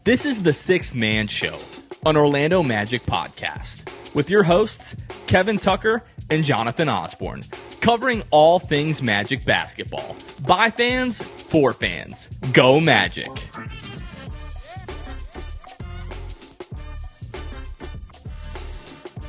This is the Sixth Man Show, an Orlando Magic podcast, with your hosts, Kevin Tucker and Jonathan Osborne, covering all things Magic basketball. By fans, for fans. Go Magic!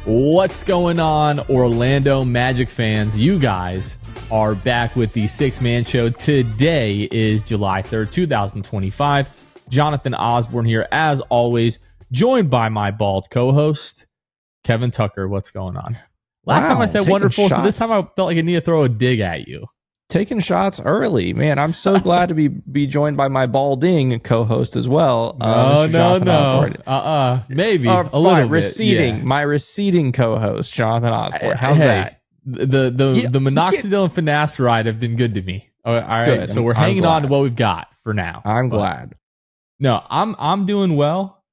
What's going on, Orlando Magic fans? You guys are back with the Sixth Man Show. Today is July 3rd, 2025. Jonathan Osborne here, as always, joined by my bald co-host, Kevin Tucker. What's going on? Last time I said wonderful, so this time I felt like I need to throw a dig at you. Taking shots early, man. I'm so glad to be joined by my balding co-host as well. Maybe a little bit. Receding, yeah. My receding co-host, Jonathan Osborne. How's that? The minoxidil and finasteride have been good to me. All right, good. So we're hanging on to what we've got for now. I'm glad. No, I'm doing well.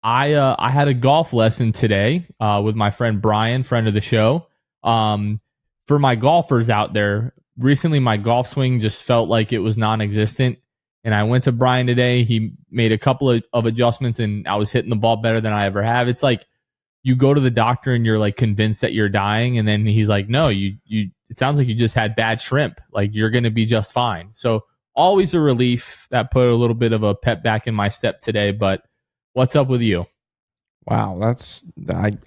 I had a golf lesson today with my friend Brian, friend of the show. For my golfers out there, recently my golf swing just felt like it was non-existent, and I went to Brian today. He made a couple of adjustments, and I was hitting the ball better than I ever have. It's like you go to the doctor and you're like convinced that you're dying, and then he's like, "No, you. It sounds like you just had bad shrimp. Like you're going to be just fine." So always a relief. That put a little bit of a pep back in my step today. But what's up with you? Wow,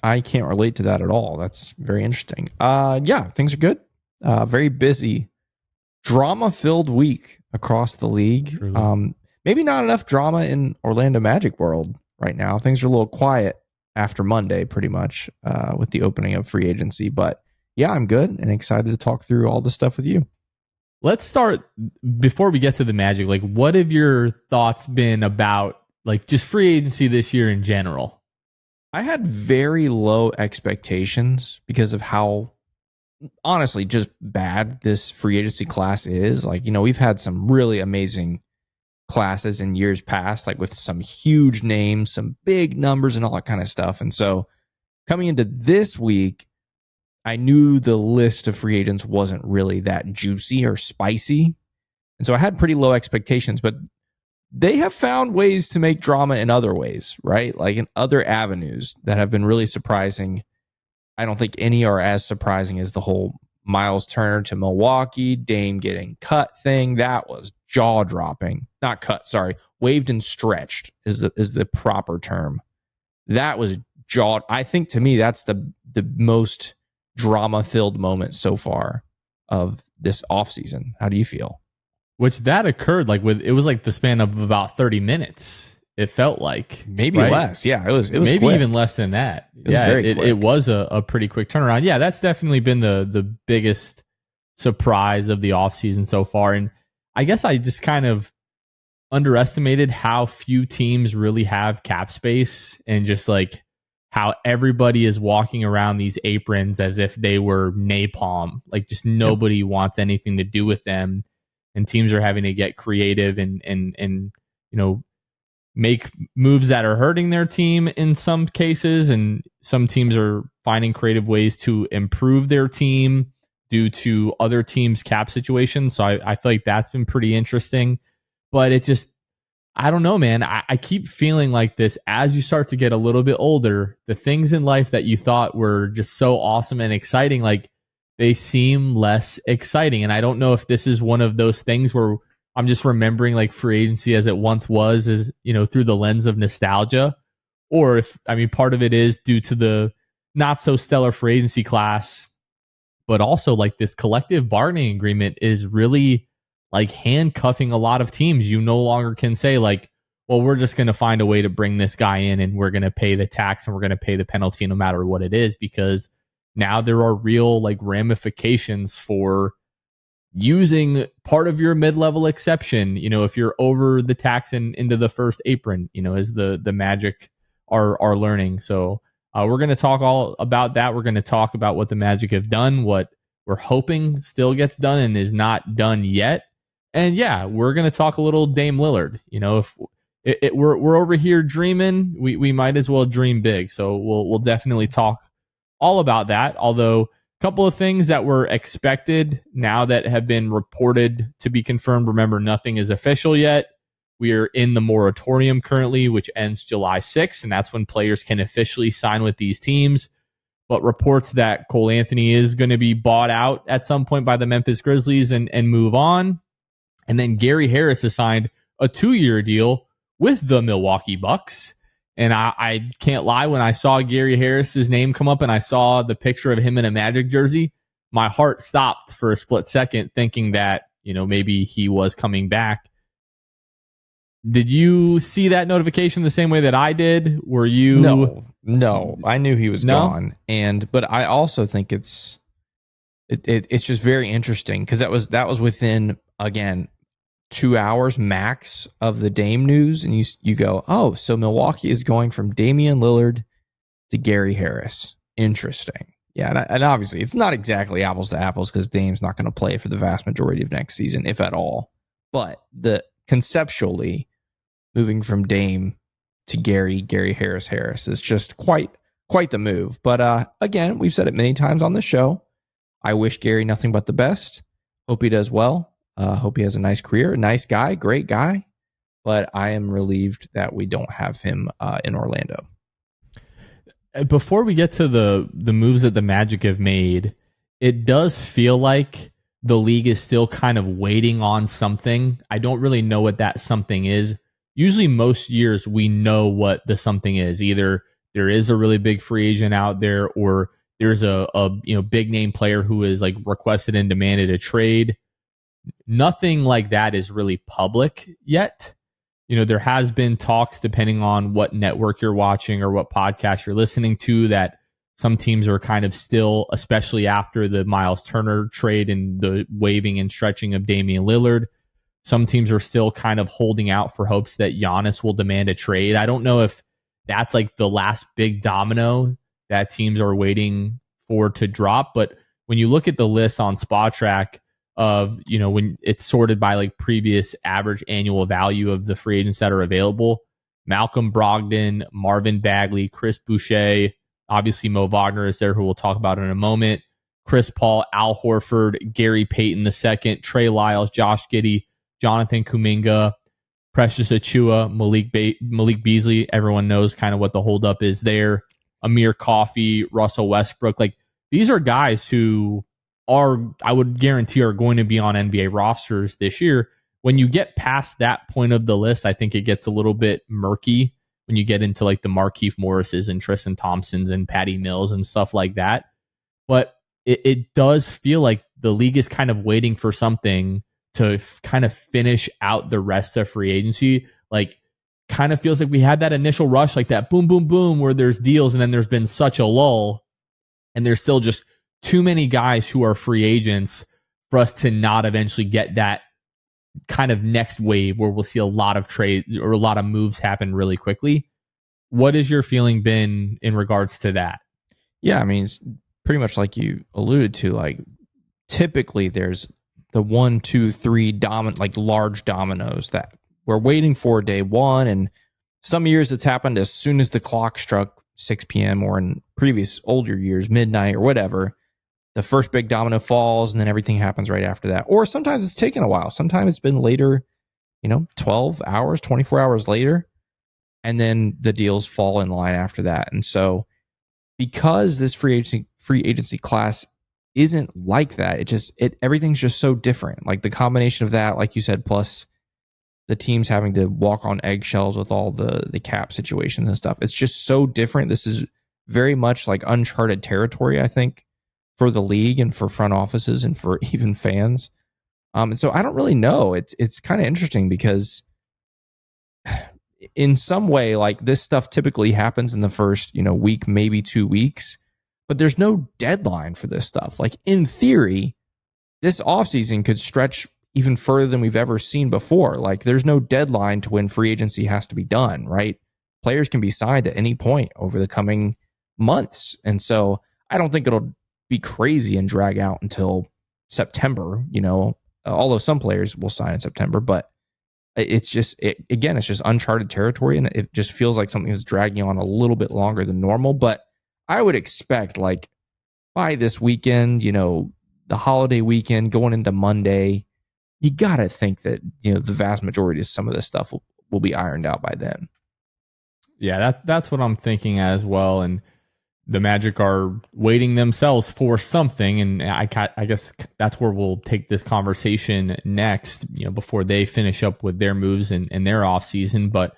I can't relate to that at all. That's very interesting. Yeah, things are good. Very busy, drama-filled week across the league. Maybe not enough drama in Orlando Magic world right now. Things are a little quiet after Monday, pretty much, with the opening of free agency. But yeah, I'm good and excited to talk through all this stuff with you. Let's start, before we get to the Magic, like what have your thoughts been about like just free agency this year in general? I had very low expectations because of how, honestly, just bad this free agency class is. Like, you know, we've had some really amazing classes in years past, like with some huge names, some big numbers and all that kind of stuff. And so coming into this week, I knew the list of free agents wasn't really that juicy or spicy. And so I had pretty low expectations, but they have found ways to make drama in other ways, right? Like in other avenues that have been really surprising. I don't think any are as surprising as the whole Miles Turner to Milwaukee, Dame getting cut thing. That was jaw-dropping. Not cut, sorry. Waived and stretched is the proper term. That was I think to me, that's the most drama-filled moment so far of this offseason. How do you feel? Which that occurred it was like the span of about 30 minutes. It felt like maybe less. Yeah, it was maybe quick. Even less than that. It was a pretty quick turnaround. Yeah, that's definitely been the biggest surprise of the offseason so far. And I guess I just kind of underestimated how few teams really have cap space, and just like how everybody is walking around these aprons as if they were napalm. Like just nobody wants anything to do with them. And teams are having to get creative and you know, make moves that are hurting their team in some cases, and some teams are finding creative ways to improve their team due to other teams' cap situations. So I feel like that's been pretty interesting. But it just, I don't know, man. I keep feeling like this as you start to get a little bit older, the things in life that you thought were just so awesome and exciting, like they seem less exciting. And I don't know if this is one of those things where I'm just remembering like free agency as it once was, as you know, through the lens of nostalgia, or if, I mean, part of it is due to the not so stellar free agency class, but also like this collective bargaining agreement is really like handcuffing a lot of teams. You no longer can say like, well, we're just going to find a way to bring this guy in and we're going to pay the tax and we're going to pay the penalty no matter what it is, because now there are real like ramifications for using part of your mid-level exception, you know, if you're over the tax and into the first apron, you know, as the Magic are learning. So we're going to talk all about that. We're going to talk about what the Magic have done, what we're hoping still gets done and is not done yet. And yeah, we're going to talk a little Dame Lillard. You know, if we're over here dreaming, we might as well dream big. So we'll definitely talk all about that. Although a couple of things that were expected now that have been reported to be confirmed. Remember, nothing is official yet. We are in the moratorium currently, which ends July 6th, and that's when players can officially sign with these teams. But reports that Cole Anthony is going to be bought out at some point by the Memphis Grizzlies and move on. And then Gary Harris has signed a 2-year deal with the Milwaukee Bucks. And I can't lie, when I saw Gary Harris's name come up and I saw the picture of him in a Magic jersey, my heart stopped for a split second, thinking that, maybe he was coming back. Did you see that notification the same way that I did? Were you? No, I knew he was gone. But I also think it's just very interesting because that was within, again, 2 hours max of the Dame news, and you go, oh, so Milwaukee is going from Damian Lillard to Gary Harris. Interesting. Yeah, and obviously it's not exactly apples to apples because Dame's not going to play for the vast majority of next season, if at all. But conceptually, moving from Dame to Gary Harris is just quite the move. But again, we've said it many times on the show. I wish Gary nothing but the best. Hope he does well. Hope he has a nice career. Nice guy, great guy. But I am relieved that we don't have him in Orlando. Before we get to the moves that the Magic have made, it does feel like the league is still kind of waiting on something. I don't really know what that something is. Usually most years we know what the something is. Either there is a really big free agent out there, or there's a big name player who is like requested and demanded a trade. Nothing like that is really public yet. There has been talks, depending on what network you're watching or what podcast you're listening to, that some teams are kind of still, especially after the Miles Turner trade and the waving and stretching of Damian Lillard, some teams are still kind of holding out for hopes that Giannis will demand a trade. I don't know if that's like the last big domino that teams are waiting for to drop, but when you look at the list on SpotTrack of, when it's sorted by like previous average annual value of the free agents that are available, Malcolm Brogdon, Marvin Bagley, Chris Boucher, obviously Moe Wagner is there, who we'll talk about in a moment, Chris Paul, Al Horford, Gary Payton II, Trey Lyles, Josh Giddey, Jonathan Kuminga, Precious Achua, Malik Beasley. Everyone knows kind of what the holdup is there. Amir Coffey, Russell Westbrook. Like, these are guys who I would guarantee are going to be on NBA rosters this year. When you get past that point of the list, I think it gets a little bit murky when you get into like the Markieff Morrises and Tristan Thompsons and Patty Mills and stuff like that. But it does feel like the league is kind of waiting for something to kind of finish out the rest of free agency. Like, kind of feels like we had that initial rush, like that boom, boom, boom, where there's deals, and then there's been such a lull, and there's still just too many guys who are free agents for us to not eventually get that kind of next wave where we'll see a lot of trade or a lot of moves happen really quickly. What has your feeling been in regards to that? Yeah, I mean, it's pretty much like you alluded to. Like, typically there's the 1, 2, 3 large dominoes that we're waiting for day one. And some years it's happened as soon as the clock struck 6 p.m. or in previous older years, midnight or whatever. The first big domino falls and then everything happens right after that. Or sometimes it's taken a while. Sometimes it's been later, 12 hours, 24 hours later. And then the deals fall in line after that. And so because this free agency class isn't like that, everything's just so different. Like, the combination of that, like you said, plus the teams having to walk on eggshells with all the cap situations and stuff. It's just so different. This is very much like uncharted territory, I think, for the league and for front offices and for even fans. And so I don't really know. It's kind of interesting because in some way, like, this stuff typically happens in the first, week, maybe 2 weeks, but there's no deadline for this stuff. Like, in theory, this offseason could stretch even further than we've ever seen before. Like, there's no deadline to when free agency has to be done, right? Players can be signed at any point over the coming months. And so I don't think it'll be crazy and drag out until September, although some players will sign in September, but it's just uncharted territory, and it just feels like something is dragging on a little bit longer than normal. But I would expect, like, by this weekend, the holiday weekend going into Monday, you got to think that, the vast majority of some of this stuff will be ironed out by then. Yeah, that's what I'm thinking as well. And the Magic are waiting themselves for something, and I guess that's where we'll take this conversation next, before they finish up with their moves and their offseason. But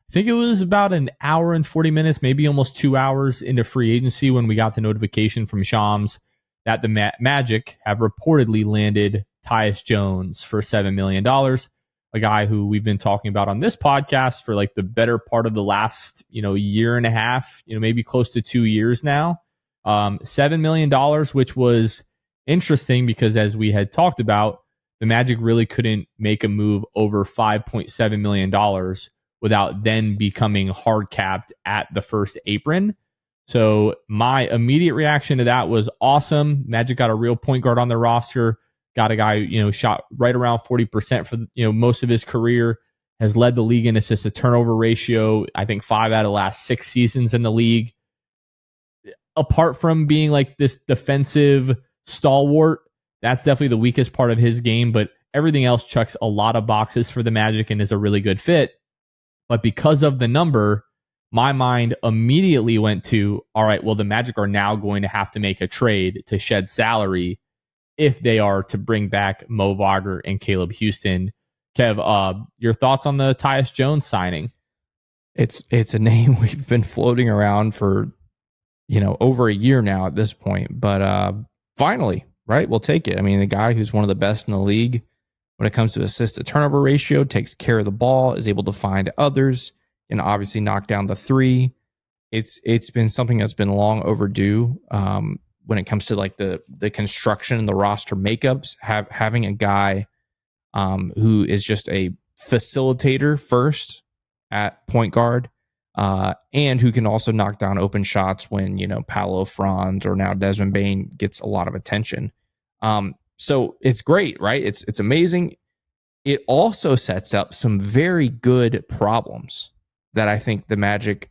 I think it was about an hour and 40 minutes, maybe almost 2 hours into free agency when we got the notification from Shams that the Magic have reportedly landed Tyus Jones for $7 million, a guy who we've been talking about on this podcast for like the better part of the last, year and a half, maybe close to 2 years now. $7 million, which was interesting because as we had talked about, the Magic really couldn't make a move over $5.7 million without then becoming hard capped at the first apron. So my immediate reaction to that was awesome. Magic got a real point guard on their roster. Got a guy, shot right around 40% for, most of his career, has led the league in assist to turnover ratio. I think 5 out of the last 6 seasons in the league. Apart from being like this defensive stalwart, that's definitely the weakest part of his game, but everything else checks a lot of boxes for the Magic and is a really good fit. But because of the number, my mind immediately went to, all right, well, the Magic are now going to have to make a trade to shed salary if they are to bring back Moe Wagner and Caleb Houston. Kev, your thoughts on the Tyus Jones signing? It's a name we've been floating around for, over a year now at this point. But finally, right, we'll take it. I mean, the guy who's one of the best in the league when it comes to assist to turnover ratio, takes care of the ball, is able to find others, and obviously knock down the three. It's been something that's been long overdue. When it comes to like the construction and the roster makeups, having a guy who is just a facilitator first at point guard, and who can also knock down open shots when, Paolo, Franz, or now Desmond Bane gets a lot of attention. So it's great, right? It's amazing. It also sets up some very good problems that I think the Magic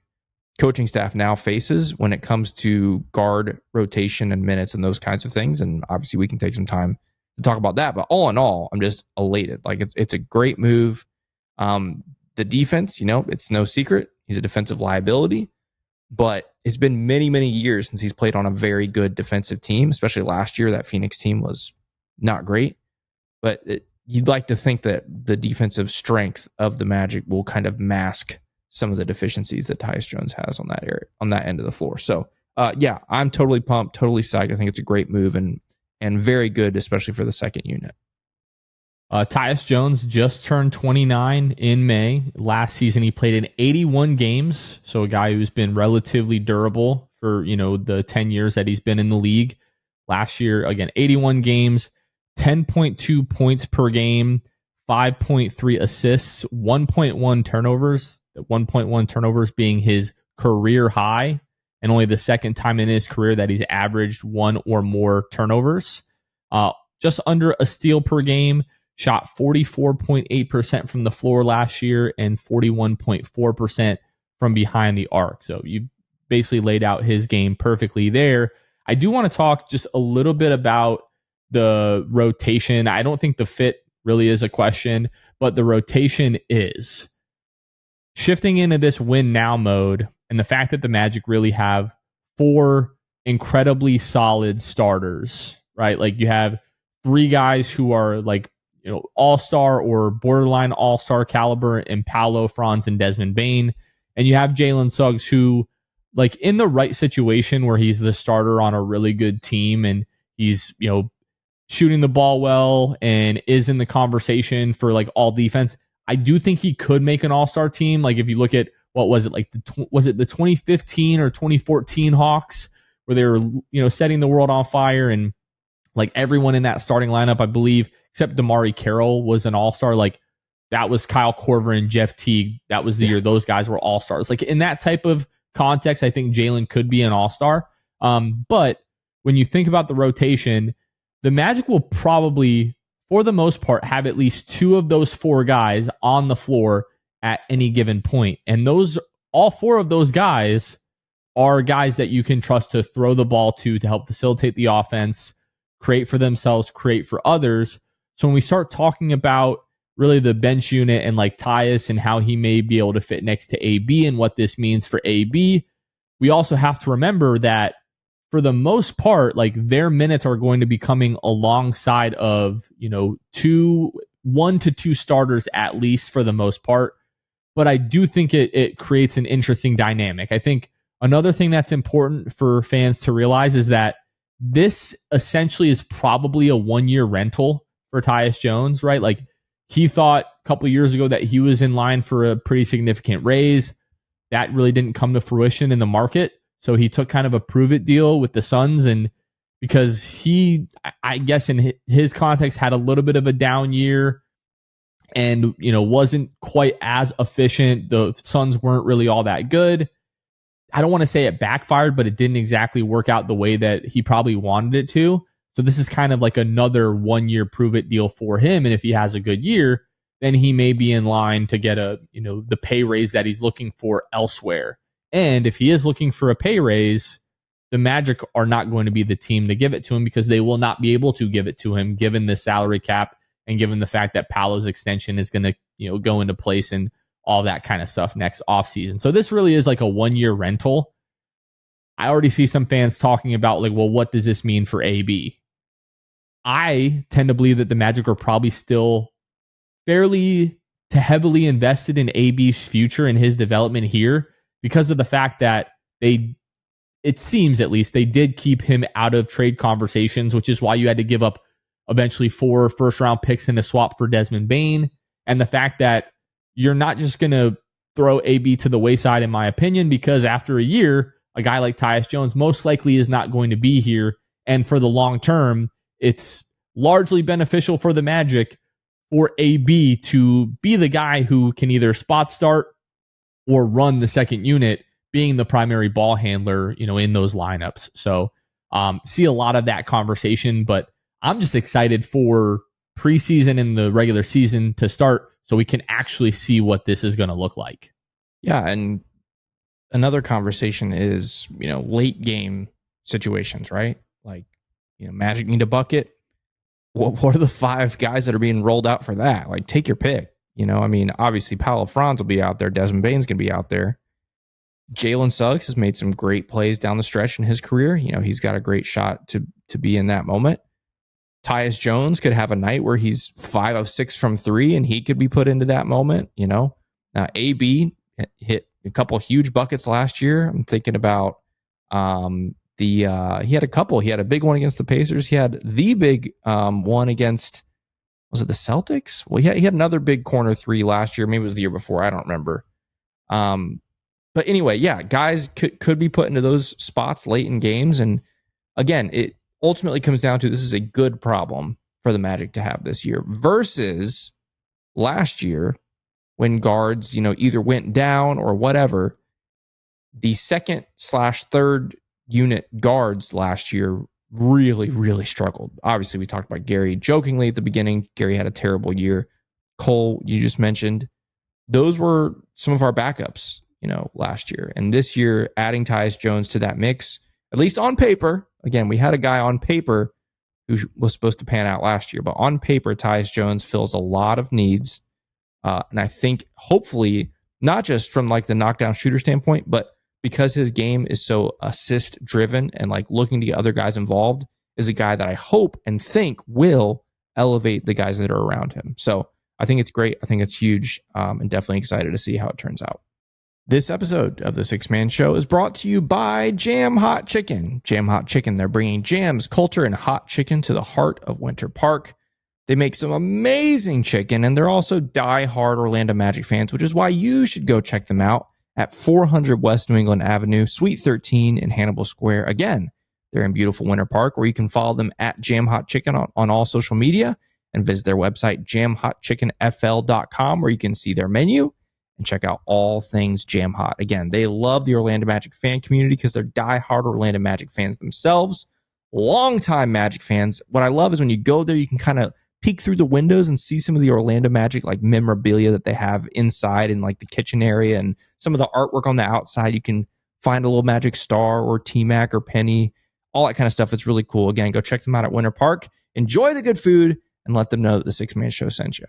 coaching staff now faces when it comes to guard rotation and minutes and those kinds of things. And obviously we can take some time to talk about that. But all in all, I'm just elated. Like it's a great move. The defense, it's no secret. He's a defensive liability, but it's been many, many years since he's played on a very good defensive team, especially last year. That Phoenix team was not great, but you'd like to think that the defensive strength of the Magic will kind of mask some of the deficiencies that Tyus Jones has on that area, on that end of the floor. So, yeah, I'm totally pumped, totally psyched. I think it's a great move and very good, especially for the second unit. Tyus Jones just turned 29 in May. Last season, he played in 81 games. So a guy who's been relatively durable for, the 10 years that he's been in the league. Last year, again, 81 games, 10.2 points per game, 5.3 assists, 1.1 turnovers. 1.1 turnovers being his career high, and only the second time in his career that he's averaged one or more turnovers. Just under a steal per game, shot 44.8% from the floor last year and 41.4% from behind the arc. So you basically laid out his game perfectly there. I do want to talk just a little bit about the rotation. I don't think the fit really is a question, but the rotation is. Shifting into this win now mode, and the fact that the Magic really have 4 incredibly solid starters, right? Like you have 3 guys who are like, all-star or borderline all-star caliber in Paolo, Franz, and Desmond Bane. And you have Jalen Suggs who, like in the right situation where he's the starter on a really good team and he's, shooting the ball well and is in the conversation for like all defense. I do think he could make an all-star team. Like if you look at, what was it, like was it the 2015 or 2014 Hawks where they were, setting the world on fire, and like everyone in that starting lineup, I believe, except Damari Carroll, was an all-star. Like that was Kyle Korver and Jeff Teague. That was the year those guys were all-stars. Like in that type of context, I think Jalen could be an all-star. But when you think about the rotation, the Magic will probably, for the most part, have at least 2 of those 4 guys on the floor at any given point. And all 4 of those guys are guys that you can trust to throw the ball to help facilitate the offense, create for themselves, create for others. So when we start talking about really the bench unit and like Tyus and how he may be able to fit next to AB and what this means for AB, we also have to remember that for the most part, like their minutes are going to be coming alongside of, 1 to 2 starters at least for the most part. But I do think it creates an interesting dynamic. I think another thing that's important for fans to realize is that this essentially is probably a 1-year rental for Tyus Jones, right? Like he thought a couple of years ago that he was in line for a pretty significant raise. That really didn't come to fruition in the market. So he took kind of a prove it deal with the Suns, and because he, I guess in his context, had a little bit of a down year and, wasn't quite as efficient. The Suns weren't really all that good. I don't want to say it backfired, but it didn't exactly work out the way that he probably wanted it to. So this is kind of like another 1-year prove it deal for him. And if he has a good year, then he may be in line to get the pay raise that he's looking for elsewhere. And if he is looking for a pay raise, the Magic are not going to be the team to give it to him because they will not be able to give it to him given the salary cap and given the fact that Paolo's extension is going to go into place and all that kind of stuff next offseason. So this really is like a 1-year rental. I already see some fans talking about like, well, what does this mean for AB? I tend to believe that the Magic are probably still fairly to heavily invested in AB's future and his development here because of the fact that it seems at least, they did keep him out of trade conversations, which is why you had to give up eventually 4 first-round picks in a swap for Desmond Bane. And the fact that you're not just going to throw AB to the wayside, in my opinion, because after a year, a guy like Tyus Jones most likely is not going to be here. And for the long term, it's largely beneficial for the Magic for AB to be the guy who can either spot start or run the second unit, being the primary ball handler, in those lineups. So see a lot of that conversation, but I'm just excited for preseason and the regular season to start so we can actually see what this is going to look like. Yeah, and another conversation is, late game situations, right? Like, Magic need a bucket. What are the 5 guys that are being rolled out for that? Like, take your pick. Obviously, Paolo Franz will be out there. Desmond Bane's going to be out there. Jalen Suggs has made some great plays down the stretch in his career. He's got a great shot to be in that moment. Tyus Jones could have a night where he's 5 of 6 from 3, and he could be put into that moment. AB hit a couple huge buckets last year. I'm thinking about he had a couple. He had a big one against the Pacers. He had the big one against, was it the Celtics? Well, he had another big corner 3 last year. Maybe it was the year before. I don't remember. But anyway, yeah, guys could be put into those spots late in games. And again, it ultimately comes down to this is a good problem for the Magic to have this year versus last year when guards, either went down or whatever. The second/third unit guards last year really, really struggled. Obviously, we talked about Gary jokingly at the beginning. Gary had a terrible year. Cole, you just mentioned. Those were some of our backups, last year. And this year, adding Tyus Jones to that mix, at least on paper, again, we had a guy on paper who was supposed to pan out last year, but on paper, Tyus Jones fills a lot of needs. And I think hopefully, not just from like the knockdown shooter standpoint, but because his game is so assist driven and like looking to get other guys involved, is a guy that I hope and think will elevate the guys that are around him. So I think it's great. I think it's huge, and definitely excited to see how it turns out. This episode of the Six Man Show is brought to you by Jam Hot Chicken. Jam Hot Chicken, they're bringing jams, culture, and hot chicken to the heart of Winter Park. They make some amazing chicken, and they're also die-hard Orlando Magic fans, which is why you should go check them out at 400 West New England Avenue, Suite 13 in Hannibal Square. Again, they're in beautiful Winter Park, where you can follow them at Jam Hot Chicken on all social media and visit their website, jamhotchickenfl.com, where you can see their menu and check out all things Jam Hot. Again, they love the Orlando Magic fan community because they're diehard Orlando Magic fans themselves, longtime Magic fans. What I love is when you go there, you can kind of peek through the windows and see some of the Orlando Magic like memorabilia that they have inside in like the kitchen area, and some of the artwork on the outside. You can find a little Magic star or T-Mac or Penny, all that kind of stuff. It's really cool. Again, go check them out at Winter Park. Enjoy the good food and let them know that the Six Man Show sent you.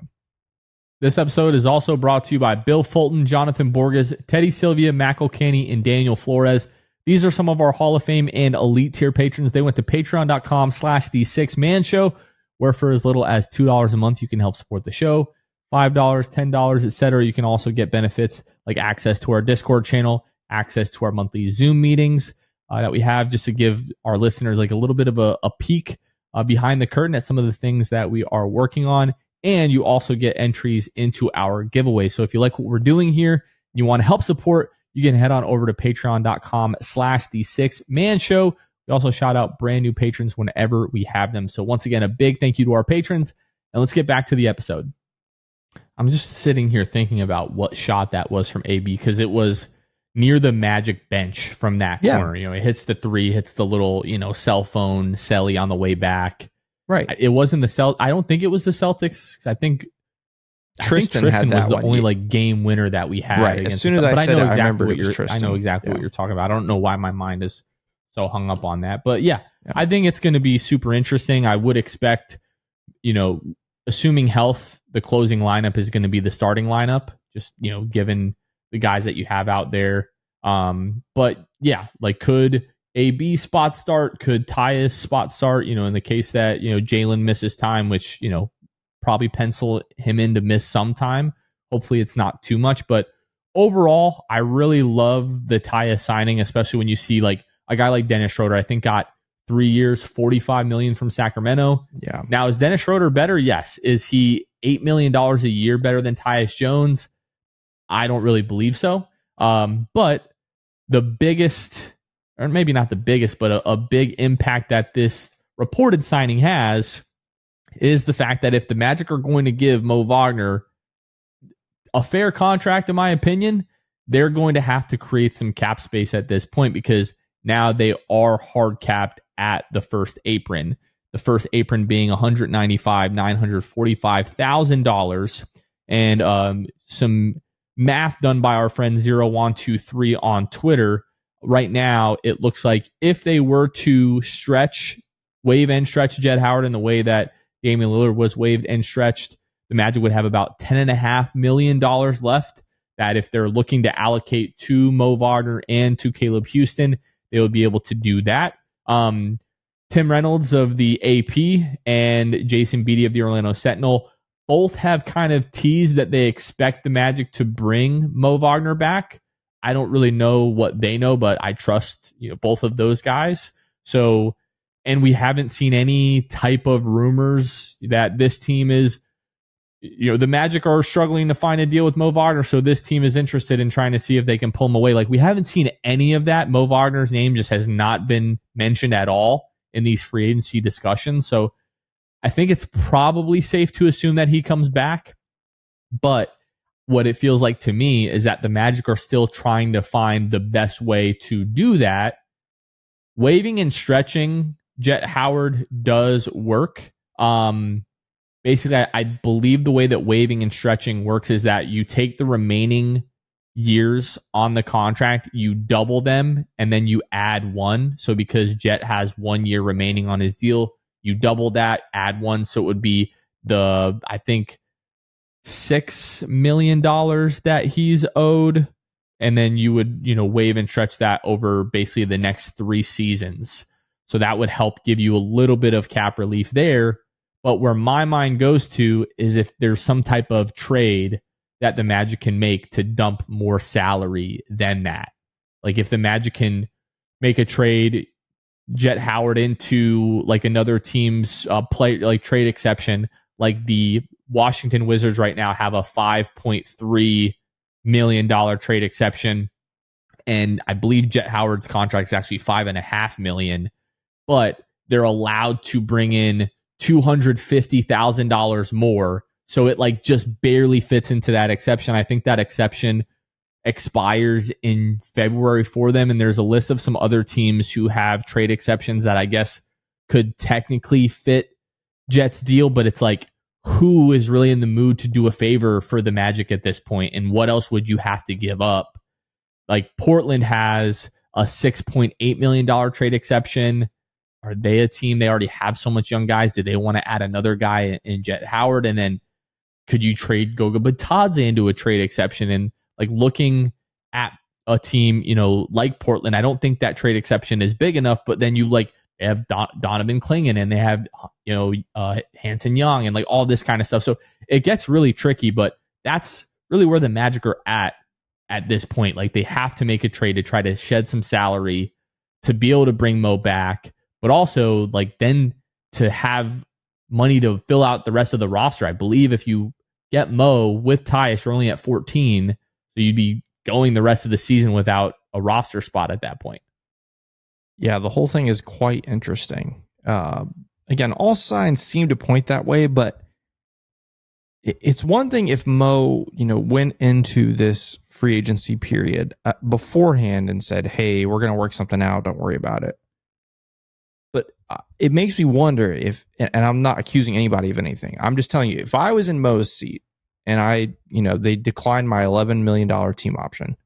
This episode is also brought to you by Bill Fulton, Jonathan Borges, Teddy Sylvia, Matt Kilcanny, and Daniel Flores. These are some of our Hall of Fame and elite tier patrons. They went to patreon.com/the Six Man Show, where for as little as $2 a month, you can help support the show. $5, $10, etc. You can also get benefits like access to our Discord channel, access to our monthly Zoom meetings that we have, just to give our listeners like a little bit of a peek behind the curtain at some of the things that we are working on. And you also get entries into our giveaway. So if you like what we're doing here, you want to help support, you can head on over to patreon.com/the Six Man Show. We also shout out brand new patrons whenever we have them. So once again, a big thank you to our patrons. And let's get back to the episode. I'm just sitting here thinking about what shot that was from AB, because it was near the Magic bench from that corner. You know, it hits the three, hits the little, cell phone celly on the way back. Right. It wasn't I don't think it was the Celtics. I think Tristan was had the only like game winner that we had. Right. As soon as I said it, I remember it was Tristan. I know exactly what you're talking about. I don't know why my mind is so hung up on that. But yeah. I think it's going to be super interesting. I would expect, assuming health, the closing lineup is going to be the starting lineup, just, given the guys that you have out there. But yeah, like could AB spot start? Could Tyus spot start? In the case that, Jalen misses time, which, probably pencil him in to miss some time. Hopefully it's not too much. But overall, I really love the Tyus signing, especially when you see like a guy like Dennis Schroeder, I think got 3 years, $45 million from Sacramento. Yeah. Now, is Dennis Schroeder better? Yes. Is he $8 million a year better than Tyus Jones? I don't really believe so. But the biggest, or maybe not the biggest, but a big impact that this reported signing has is the fact that if the Magic are going to give Moe Wagner a fair contract, in my opinion, they're going to have to create some cap space at this point, because now they are hard capped at the first apron. The first apron being $945,000. And some math done by our friend 0123 on Twitter. Right now, it looks like if they were to waive and stretch Jett Howard in the way that Dame Lillard was waived and stretched, the Magic would have about $10.5 million left, that if they're looking to allocate to Moe Wagner and to Caleb Houston, they would be able to do that. Tim Reynolds of the AP and Jason Beattie of the Orlando Sentinel both have kind of teased that they expect the Magic to bring Moe Wagner back. I don't really know what they know, but I trust both of those guys. So, and we haven't seen any type of rumors that this team is, the Magic are struggling to find a deal with Moe Wagner, so this team is interested in trying to see if they can pull him away. Like, we haven't seen any of that. Moe Wagner's name just has not been mentioned at all in these free agency discussions. So I think it's probably safe to assume that he comes back. But what it feels like to me is that the Magic are still trying to find the best way to do that. Waiving and stretching Jett Howard does work. Basically, I believe the way that waiving and stretching works is that you take the remaining years on the contract, you double them, and then you add one. So because Jett has 1 year remaining on his deal, you double that, add one. So it would be I think, $6 million that he's owed. And then you would, waive and stretch that over basically the next 3 seasons. So that would help give you a little bit of cap relief there. But where my mind goes to is if there's some type of trade that the Magic can make to dump more salary than that. Like if the Magic can make a trade, Jett Howard into like another team's trade exception, like the Washington Wizards right now have a $5.3 million trade exception. And I believe Jett Howard's contract is actually $5.5 million, but they're allowed to bring in $250,000 more. So it like just barely fits into that exception. I think that exception expires in February for them. And there's a list of some other teams who have trade exceptions that I guess could technically fit Jett's deal, but it's like, who is really in the mood to do a favor for the Magic at this point? And what else would you have to give up? Like Portland has a $6.8 million trade exception. are they a team? They already have so much young guys. Do they want to add another guy in Jet Howard? And then could you trade Goga Batadze into a trade exception? And like looking at a team, like Portland, I don't think that trade exception is big enough, but then you they have Donovan Clingan and they have, Hanson Young and like all this kind of stuff. So it gets really tricky, but that's really where the Magic are at this point. Like they have to make a trade to try to shed some salary to be able to bring Mo back, but also like then to have money to fill out the rest of the roster. I believe if you get Mo with Tyus, you're only at 14, so you'd be going the rest of the season without a roster spot at that point. Yeah, the whole thing is quite interesting. Again, all signs seem to point that way, but it's one thing if Mo, went into this free agency period beforehand and said, hey, we're going to work something out. Don't worry about it. But it makes me wonder if, and I'm not accusing anybody of anything. I'm just telling you, if I was in Mo's seat and they declined my $11 million team option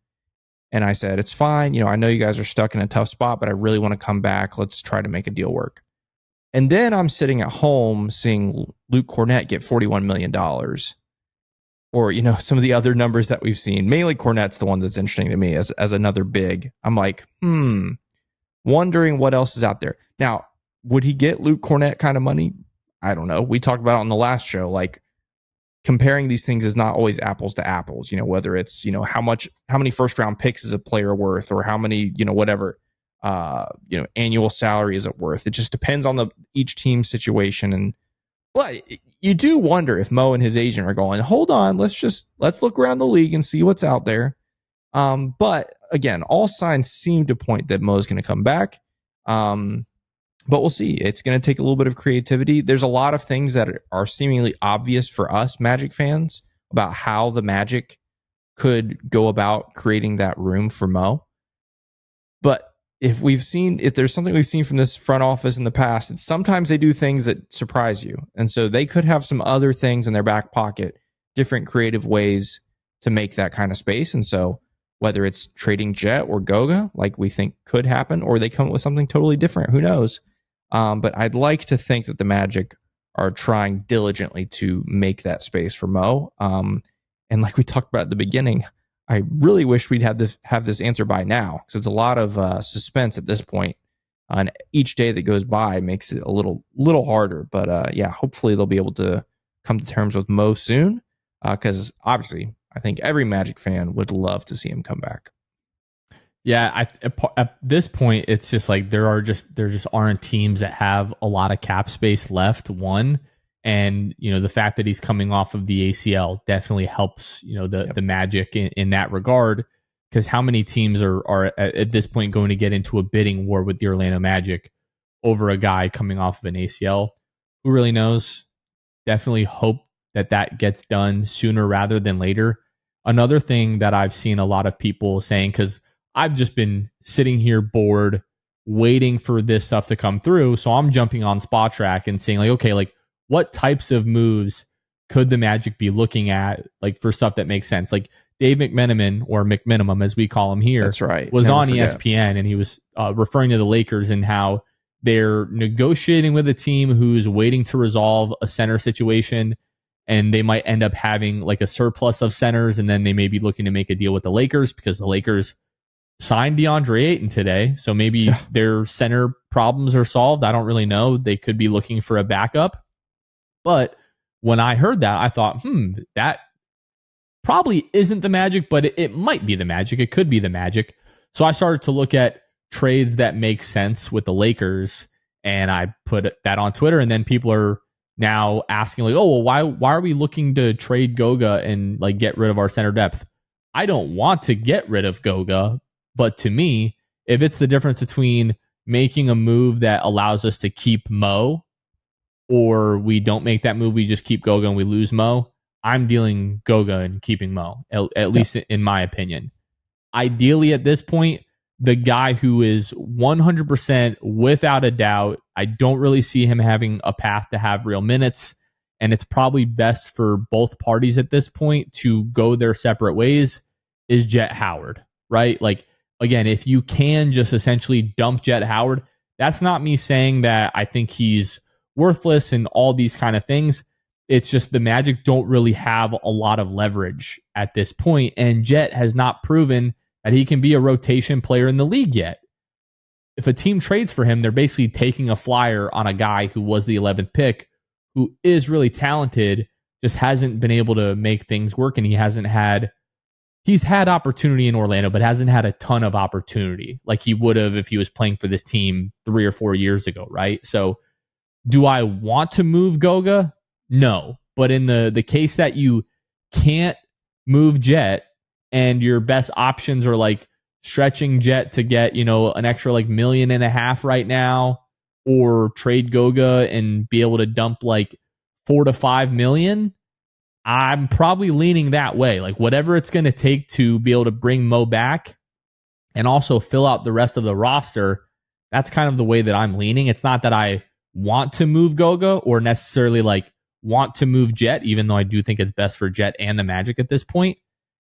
and I said, it's fine. I know you guys are stuck in a tough spot, but I really want to come back. Let's try to make a deal work. And then I'm sitting at home seeing Luke Kornet get $41 million. Or, some of the other numbers that we've seen. Mainly Kornet's the one that's interesting to me as another big. I'm like, wondering what else is out there. Now, would he get Luke Kornet kind of money? I don't know. We talked about it on the last show. Like, comparing these things is not always apples to apples. Whether it's, how many first round picks is a player worth, or how many, whatever, annual salary is it worth. It just depends on each team situation. But you do wonder if Mo and his agent are going, hold on, let's look around the league and see what's out there. But again, all signs seem to point that Mo's going to come back. But we'll see. It's going to take a little bit of creativity. There's a lot of things that are seemingly obvious for us Magic fans about how the Magic could go about creating that room for Mo. But if there's something we've seen from this front office in the past, it's sometimes they do things that surprise you. And so they could have some other things in their back pocket, different creative ways to make that kind of space. And so whether it's trading Jet or Goga, like we think could happen, or they come up with something totally different, who knows? But I'd like to think that the Magic are trying diligently to make that space for Mo. And like we talked about at the beginning, I really wish we'd have this answer by now, because it's a lot of suspense at this point. And each day that goes by makes it a little harder. But yeah, hopefully they'll be able to come to terms with Mo soon, because obviously I think every Magic fan would love to see him come back. Yeah, at this point, it's just like there just aren't teams that have a lot of cap space left. One, and the fact that he's coming off of the ACL definitely helps the Magic in that regard, because how many teams are at this point going to get into a bidding war with the Orlando Magic over a guy coming off of an ACL? Who really knows? Definitely hope that gets done sooner rather than later. Another thing that I've seen a lot of people saying, because I've just been sitting here bored, waiting for this stuff to come through. So I'm jumping on Spot Track and saying, like, okay, like what types of moves could the Magic be looking at, like for stuff that makes sense? Like Dave McMenamin, or McMinimum as we call him here, that's right, was on ESPN, and he was referring to the Lakers and how they're negotiating with a team who's waiting to resolve a center situation, and they might end up having like a surplus of centers, and then they may be looking to make a deal with the Lakers because the Lakers signed DeAndre Ayton today. So maybe their center problems are solved. I don't really know. They could be looking for a backup. But when I heard that, I thought, that probably isn't the Magic, but it might be the Magic. It could be the Magic. So I started to look at trades that make sense with the Lakers, and I put that on Twitter, and then people are now asking, like, oh, well, why are we looking to trade Goga and like get rid of our center depth? I don't want to get rid of Goga, but to me, if it's the difference between making a move that allows us to keep Mo, or we don't make that move, we just keep Goga and we lose Mo, I'm dealing Goga and keeping Mo, at least in my opinion. Ideally, at this point, the guy who is 100% without a doubt, I don't really see him having a path to have real minutes, and it's probably best for both parties at this point to go their separate ways, is Jet Howard, right? Like, again, if you can just essentially dump Jet Howard, That's not me saying that I think he's worthless and all these kind of things. It's just the Magic don't really have a lot of leverage at this point, and Jet has not proven that he can be a rotation player in the league yet. If a team trades for him, they're basically taking a flyer on a guy who was the 11th pick, who is really talented, just hasn't been able to make things work, and he's had opportunity in Orlando, but hasn't had a ton of opportunity like he would have if he was playing for this team 3 or 4 years ago, right? So do I want to move Goga? No. But in the case that you can't move Jet and your best options are like stretching Jet to get, an extra like $1.5 million right now, or trade Goga and be able to dump like $4 to $5 million, I'm probably leaning that way. Like whatever it's going to take to be able to bring Mo back and also fill out the rest of the roster, that's kind of the way that I'm leaning. It's not that I want to move Goga or necessarily like want to move Jet, even though I do think it's best for Jet and the Magic at this point.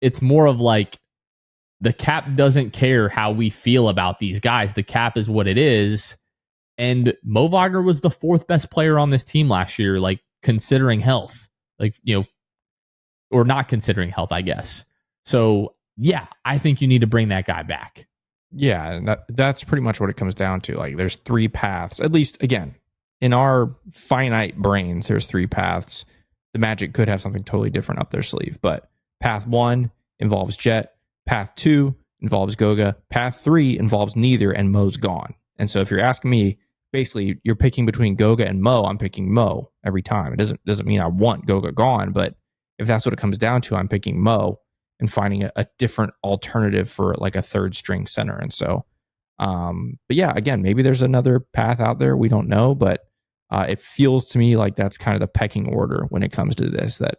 It's more of like the cap doesn't care how we feel about these guys. The cap is what it is. And Moe Wagner was the 4th best player on this team last year, like considering health, or not considering health, I guess. So yeah, I think you need to bring that guy back. Yeah, and that's pretty much what it comes down to. Like there's 3 paths, at least again, in our finite brains, there's 3 paths. The Magic could have something totally different up their sleeve, but path 1 involves Jet. Path 2 involves Goga. Path 3 involves neither, and Mo's gone. And so if you're asking me, basically you're picking between Goga and Mo, I'm picking Mo every time. It doesn't mean I want Goga gone, but if that's what it comes down to, I'm picking Mo and finding a different alternative for like a 3rd string center. And so, but yeah, again, maybe there's another path out there. We don't know, but it feels to me like that's kind of the pecking order when it comes to this. That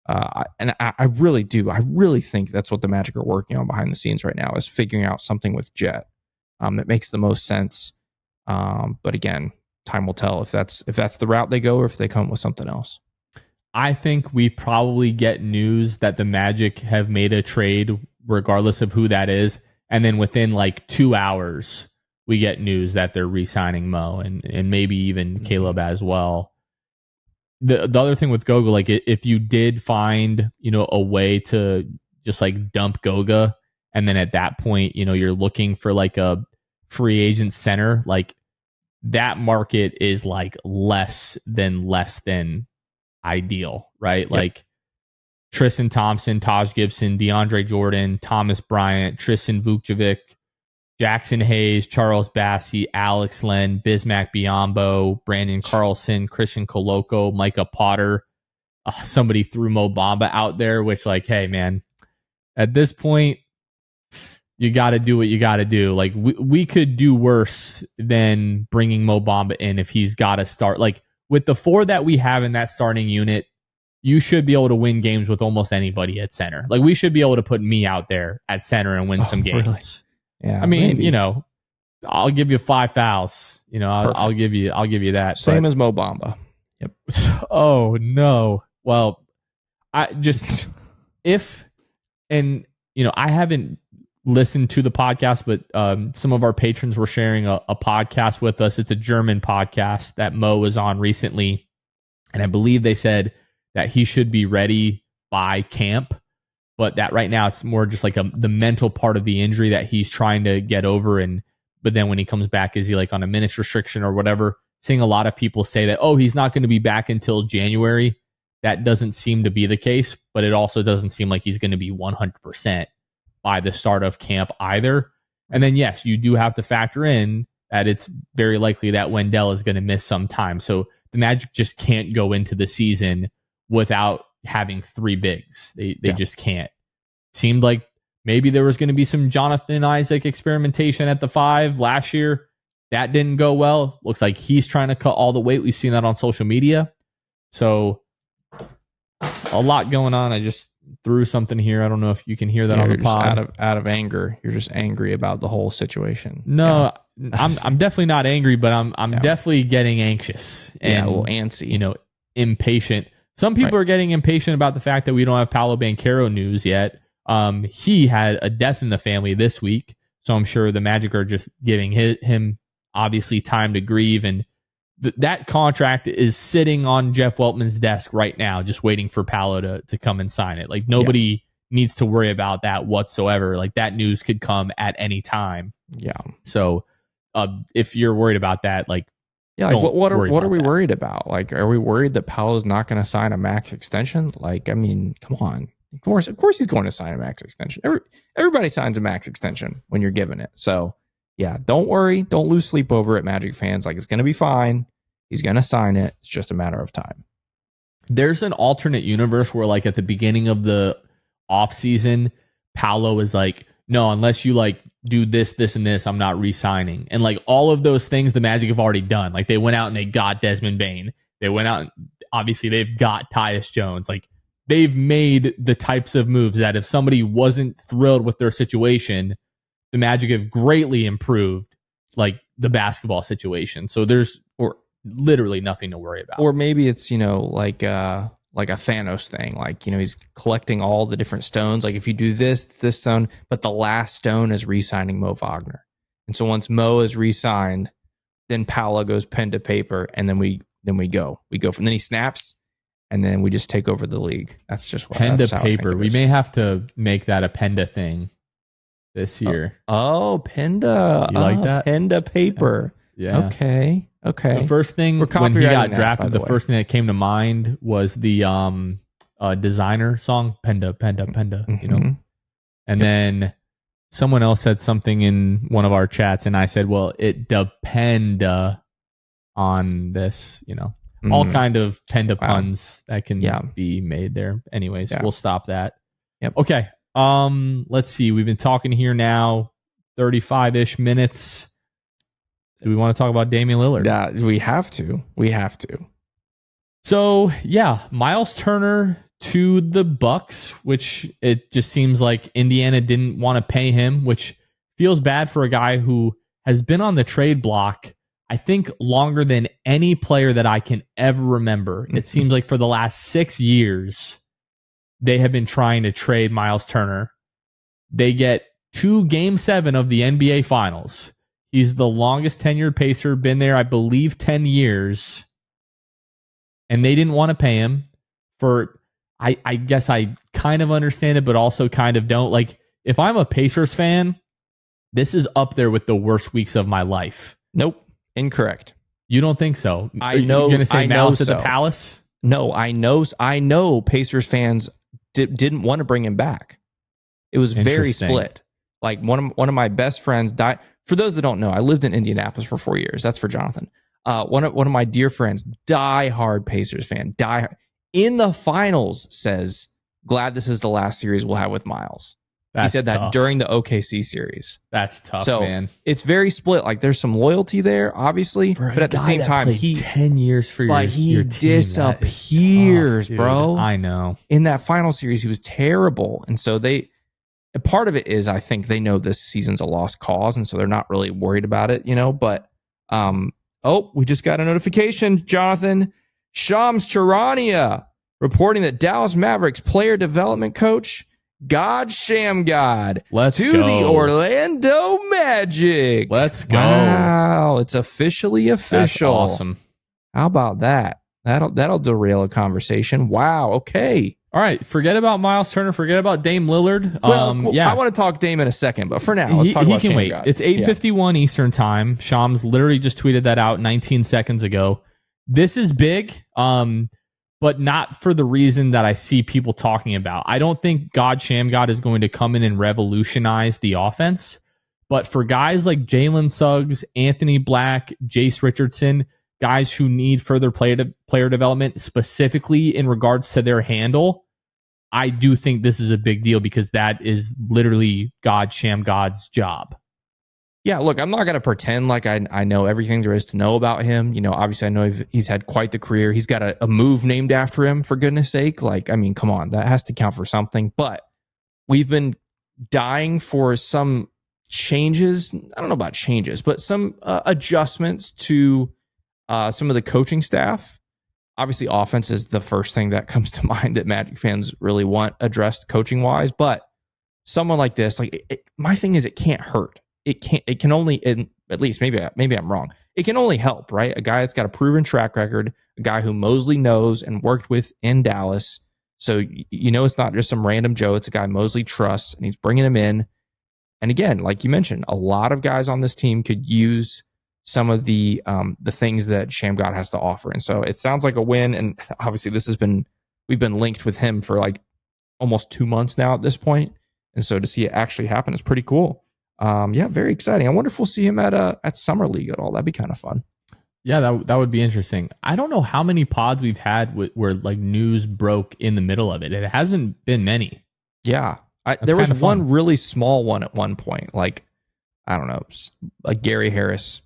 I really do. I really think that's what the Magic are working on behind the scenes right now, is figuring out something with Jet that makes the most sense. But again, time will tell if that's the route they go or if they come with something else. I think we probably get news that the Magic have made a trade, regardless of who that is, and then within like 2 hours, we get news that they're re-signing Mo and maybe even Caleb as well. The other thing with Goga, like if you did find, a way to just like dump Goga, and then at that point, you're looking for like a free agent center, like that market is like less than ideal, right? Yep. Like Tristan Thompson, Taj Gibson, DeAndre Jordan, Thomas Bryant, Tristan Vukcevic, Jackson Hayes, Charles Bassey, Alex Len, Bismack Biyombo, Brandon Carlson, Christian Coloco, Micah Potter. Somebody threw Mo Bamba out there, which like, hey man, at this point, you got to do what you got to do. Like we could do worse than bringing Mo Bamba in if he's got to start. Like with the 4 that we have in that starting unit, you should be able to win games with almost anybody at center. Like we should be able to put me out there at center and win some games. Really? Yeah, I mean, maybe. I'll give you 5 fouls. I'll give you that. Same as Mo Bamba. Yep. Oh no. Well, I just I haven't listened to the podcast, but some of our patrons were sharing a podcast with us. It's a German podcast that Mo was on recently, and I believe they said that he should be ready by camp. But that right now it's more just like the mental part of the injury that he's trying to get over. But then when he comes back, is he like on a minutes restriction or whatever? Seeing a lot of people say that, he's not going to be back until January. That doesn't seem to be the case, but it also doesn't seem like he's going to be 100% by the start of camp either. And then, yes, you do have to factor in that it's very likely that Wendell is going to miss some time. So the Magic just can't go into the season without having 3 bigs. They just can't. Seemed like maybe there was going to be some Jonathan Isaac experimentation at the 5 last year. That didn't go well. Looks like he's trying to cut all the weight. We've seen that on social media. So a lot going on. I just threw something here. I don't know if you can hear that on the pod. Out of anger. You're just angry about the whole situation. No, yeah. I'm definitely not angry, but I'm definitely getting anxious and a little antsy. Impatient. Some people are getting impatient about the fact that we don't have Paolo Banchero news yet. He had a death in the family this week, so I'm sure the Magic are just giving him obviously time to grieve. And that contract is sitting on Jeff Weltman's desk right now, just waiting for Paolo to come and sign it. Like, nobody needs to worry about that whatsoever. Like, that news could come at any time. Yeah. So if you're worried about that, like, yeah, like what are we worried about? Like, are we worried that Paolo's not going to sign a max extension? Like, I mean, come on. Of course he's going to sign a max extension. Everybody signs a max extension when you're given it. So, yeah, don't worry. Don't lose sleep over it, Magic fans. Like, it's going to be fine. He's going to sign it. It's just a matter of time. There's an alternate universe where, like, at the beginning of the offseason, Paolo is like, no, unless you, like, do this, this, and this, I'm not re-signing. And, like, all of those things the Magic have already done. Like, they went out and they got Desmond Bane. They went out and obviously they've got Tyus Jones. Like, they've made the types of moves that if somebody wasn't thrilled with their situation, the Magic have greatly improved, like, the basketball situation. So there's literally nothing to worry about. Or maybe it's, like a Thanos thing. Like, he's collecting all the different stones. Like, if you do this stone, but the last stone is re-signing Moe Wagner. And so once Mo is re-signed, then Paolo goes pen to paper, and then we go. Then he snaps, and then we just take over the league. That's just what pen to paper. We may have to make that a Penda thing this year. Penda. You like that? Pen to paper. Yeah. Okay. The first thing when he got drafted, the first thing that came to mind was the designer song, Penda, Mm-hmm. And then someone else said something in one of our chats, and I said, well, it depend on this, all kind of Penda puns that can be made there. Anyways, we'll stop that. Yep. Okay. Let's see. We've been talking here now 35-ish minutes. Do we want to talk about Dame Lillard? Yeah, we have to. So, yeah, Miles Turner to the Bucks, which it just seems like Indiana didn't want to pay him, which feels bad for a guy who has been on the trade block, I think, longer than any player that I can ever remember. It seems like for the last 6 years, they have been trying to trade Miles Turner. They get to Game 7 of the NBA Finals. He's the longest tenured Pacer, been there, I believe, 10 years. And they didn't want to pay him for, I guess I kind of understand it, but also kind of don't. Like, if I'm a Pacers fan, this is up there with the worst weeks of my life. Nope. Incorrect. You don't think so? I know. You're going to say Malice at the Palace? No, I know Pacers fans didn't want to bring him back. It was very split. Like, one of my best friends died. For those that don't know, I lived in Indianapolis for 4 years. That's for Jonathan. One of my dear friends, die-hard Pacers fan, in the finals, says, glad this is the last series we'll have with Miles. He said that during the OKC series. That's tough, so, man. It's very split. Like, there's some loyalty there, obviously, but at the same time, he 10 years for your team. Disappears, tough, bro. I know. In that final series, he was terrible, and so part of it is, I think they know this season's a lost cause, and so they're not really worried about it, But we just got a notification, Jonathan. Shams Charania reporting that Dallas Mavericks player development coach God Shammgod to the Orlando Magic. Let's go! Wow, it's officially official. That's awesome. How about that? That'll derail a conversation. Wow. Okay. All right, forget about Miles Turner. Forget about Dame Lillard. I want to talk Dame in a second, but for now, let's talk about Shammgod. Wait. It's 8:51 Eastern time. Shams literally just tweeted that out 19 seconds ago. This is big, but not for the reason that I see people talking about. I don't think God Shammgod is going to come in and revolutionize the offense, but for guys like Jalen Suggs, Anthony Black, Jace Richardson, guys who need further player development, specifically in regards to their handle, I do think this is a big deal because that is literally God Shammgod's job. Yeah, look, I'm not going to pretend like I know everything there is to know about him. Obviously I know he's had quite the career. He's got a move named after him, for goodness sake. Like, I mean, come on, that has to count for something. But we've been dying for some changes. I don't know about changes, but some adjustments to some of the coaching staff. Obviously, offense is the first thing that comes to mind that Magic fans really want addressed coaching wise. But someone like this, my thing is, it can't hurt. It can only at least maybe I'm wrong. It can only help, right? A guy that's got a proven track record, a guy who Mosley knows and worked with in Dallas. So, it's not just some random Joe. It's a guy Mosley trusts, and he's bringing him in. And again, like you mentioned, a lot of guys on this team could use some of the things that Shammgod has to offer. And so it sounds like a win. And obviously we've been linked with him for like almost 2 months now at this point. And so to see it actually happen is pretty cool. Very exciting. I wonder if we'll see him at Summer League at all. That'd be kind of fun. Yeah, that would be interesting. I don't know how many pods we've had where like news broke in the middle of it. It hasn't been many. Yeah. There was one really small one at one point, like, I don't know, like Gary Harris,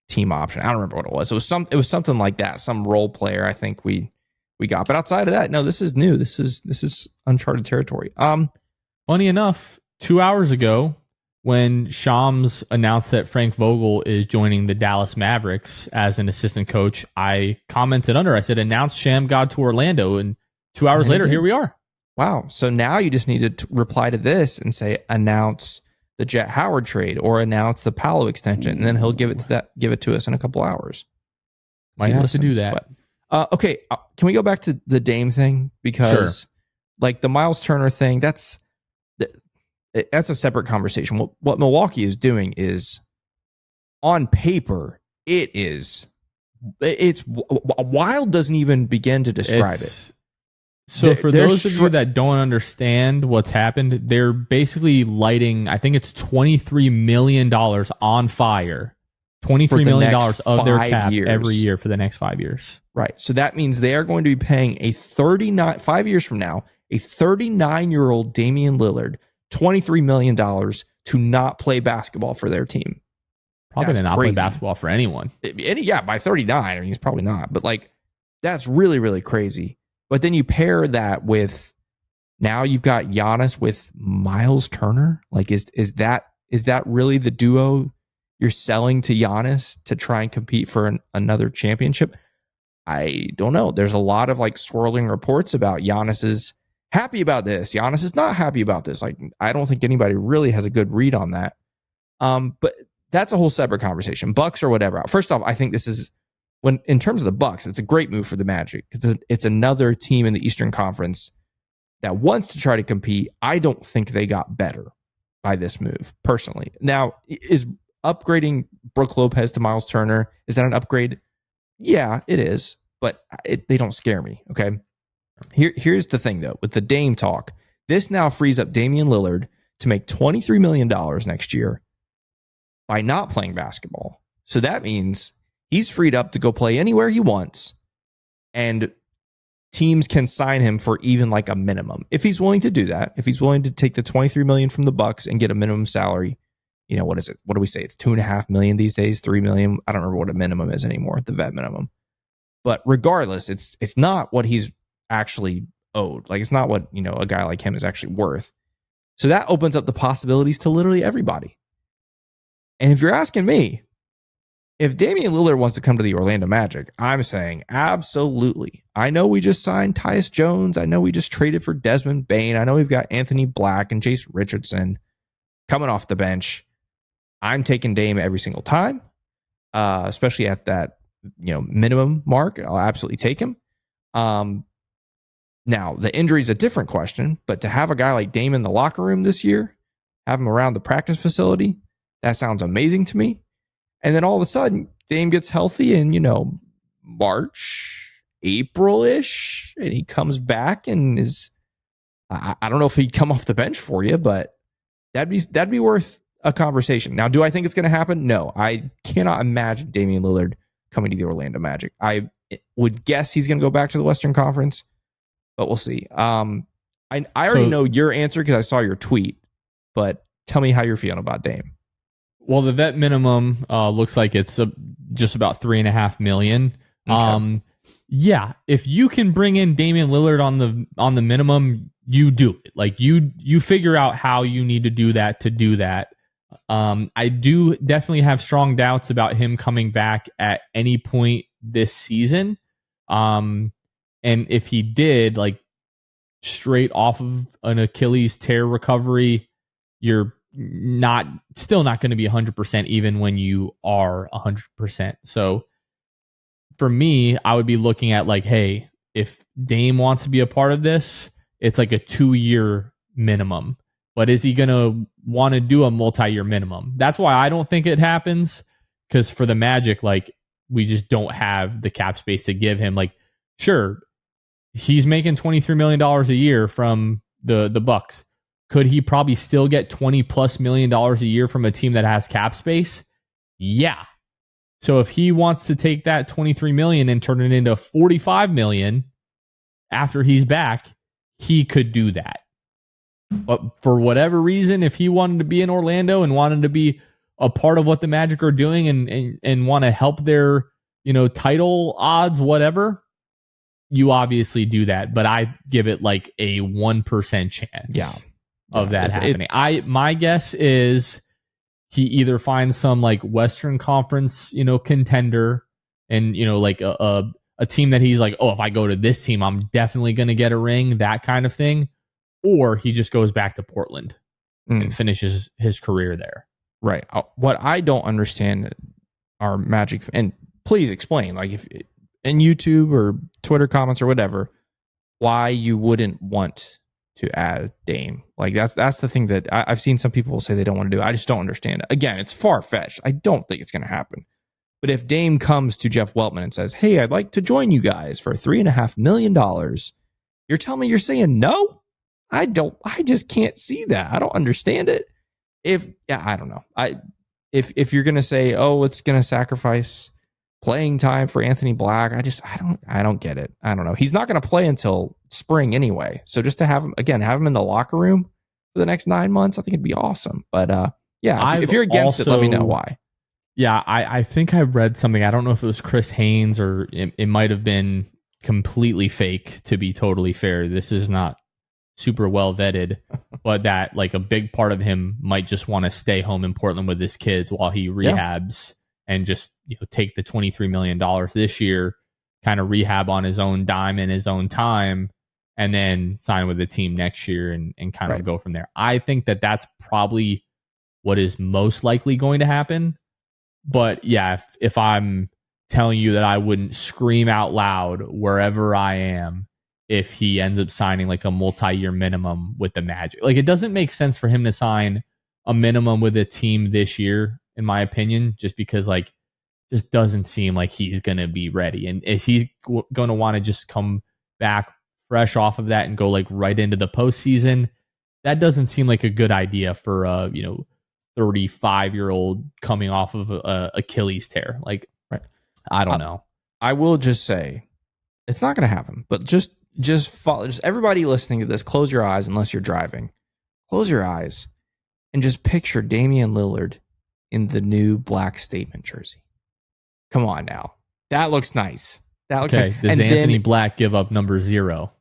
team option. I don't remember what it was. It was something like that. Some role player I think we got. But outside of that, no, this is new. This is uncharted territory. Funny enough, 2 hours ago, when Shams announced that Frank Vogel is joining the Dallas Mavericks as an assistant coach, I commented under. I said, "Announce Shammgod to Orlando," and 2 hours later, here we are. Wow. So now you just need to reply to this and say, "Announce the Jet Howard trade," or announce the Paolo extension, and then he'll give it to us in a couple hours. Might have to do that. But, okay, can we go back to the Dame thing? Because like the Miles Turner thing, that's a separate conversation. What Milwaukee is doing is, on paper, it's wild. Doesn't even begin to describe it. So for those of you that don't understand what's happened, they're basically lighting, I think it's $23 million on fire. $23 million of their cap every year for the next 5 years. Right. So that means they are going to be paying 5 years from now, a 39-year-old Damian Lillard $23 million to not play basketball for their team. Probably to not play basketball for anyone. By 39, I mean, he's probably not. But like, that's really, really crazy. But then you pair that with, now you've got Giannis with Miles Turner. Like, is that really the duo you're selling to Giannis to try and compete for another championship? I don't know. There's a lot of like swirling reports about Giannis is happy about this. Giannis is not happy about this. Like, I don't think anybody really has a good read on that. But that's a whole separate conversation. Bucks or whatever. First off, I think this is, when in terms of the Bucks, it's a great move for the Magic. It's another team in the Eastern Conference that wants to try to compete. I don't think they got better by this move, personally. Now, is upgrading Brook Lopez to Miles Turner, is that an upgrade? Yeah, it is, but they don't scare me, okay? Here's the thing, though. With the Dame talk, this now frees up Damian Lillard to make $23 million next year by not playing basketball. So that means he's freed up to go play anywhere he wants, and teams can sign him for even like a minimum. If he's willing to do that, if he's willing to take the $23 million from the Bucks and get a minimum salary, what is it? What do we say? It's $2.5 million these days, $3 million. I don't remember what a minimum is anymore, the vet minimum. But regardless, it's not what he's actually owed. Like, it's not what, a guy like him is actually worth. So that opens up the possibilities to literally everybody. And if you're asking me, if Damian Lillard wants to come to the Orlando Magic, I'm saying absolutely. I know we just signed Tyus Jones. I know we just traded for Desmond Bane. I know we've got Anthony Black and Jace Richardson coming off the bench. I'm taking Dame every single time, especially at that minimum mark. I'll absolutely take him. Now, the injury is a different question, but to have a guy like Dame in the locker room this year, have him around the practice facility, that sounds amazing to me. And then all of a sudden, Dame gets healthy in, March, April-ish, and he comes back and is, I don't know if he'd come off the bench for you, but that'd be worth a conversation. Now, do I think it's going to happen? No, I cannot imagine Damian Lillard coming to the Orlando Magic. I would guess he's going to go back to the Western Conference, but we'll see. I already know your answer because I saw your tweet, but tell me how you're feeling about Dame. Well, the vet minimum looks like it's just about $3.5 million. Okay. Yeah, if you can bring in Damian Lillard on the minimum, you do it. Like you figure out how you need to do that to do that. I do definitely have strong doubts about him coming back at any point this season. And if he did, like straight off of an Achilles tear recovery, you're still not going to be 100% even when you are 100%. So for me, I would be looking at like, hey, if Dame wants to be a part of this, it's like a 2-year minimum. But is he going to want to do a multi-year minimum? That's why I don't think it happens, because for the Magic, like, we just don't have the cap space to give him. Like, sure, he's making $23 million a year from the Bucks. Could he probably still get $20+ million a year from a team that has cap space? Yeah. So if he wants to take that $23 million and turn it into $45 million after he's back, he could do that. But for whatever reason, if he wanted to be in Orlando and wanted to be a part of what the Magic are doing and want to help their, title odds, whatever, you obviously do that. But I give it like a 1% chance of that happening. My guess is he either finds some like Western Conference, contender, and like a team that he's like, oh, if I go to this team, I'm definitely going to get a ring, that kind of thing. Or he just goes back to Portland and finishes his career there. Right. What I don't understand are Magic, and please explain, like, if in YouTube or Twitter comments or whatever, why you wouldn't want to add Dame. Like, that's the thing that I've seen some people say they don't want to do. I just don't understand it. Again, it's far-fetched. I don't think it's going to happen. But if Dame comes to Jeff Weltman and says, hey, I'd like to join you guys for $3.5 million, you're telling me you're saying no? I just can't see that. I don't understand it. I don't know. If you're going to say, oh, it's going to sacrifice playing time for Anthony Black, I don't get it. I don't know. He's not going to play until spring anyway. So just to have him in the locker room for the next 9 months, I think it'd be awesome. But if you're against it, let me know why. Yeah, I think I read something. I don't know if it was Chris Haynes or it might have been completely fake, to be totally fair. This is not super well vetted, but that like a big part of him might just want to stay home in Portland with his kids while he rehabs and just take the $23 million this year, kind of rehab on his own dime in his own time, and then sign with the team next year and kind of go from there. I think that that's probably what is most likely going to happen. But yeah, if I'm telling you that I wouldn't scream out loud wherever I am if he ends up signing like a multi-year minimum with the Magic. Like, it doesn't make sense for him to sign a minimum with a team this year, in my opinion, just because like just doesn't seem like he's going to be ready. And if he's going to want to just come back fresh off of that and go like right into the postseason, that doesn't seem like a good idea for a 35-year-old coming off of a Achilles tear. Like, I don't know. I will just say it's not going to happen, but just follow. Just everybody listening to this, close your eyes unless you're driving. Close your eyes and just picture Damian Lillard in the new black statement jersey. Come on now. That looks nice. Nice. Does Anthony Black give up number 0?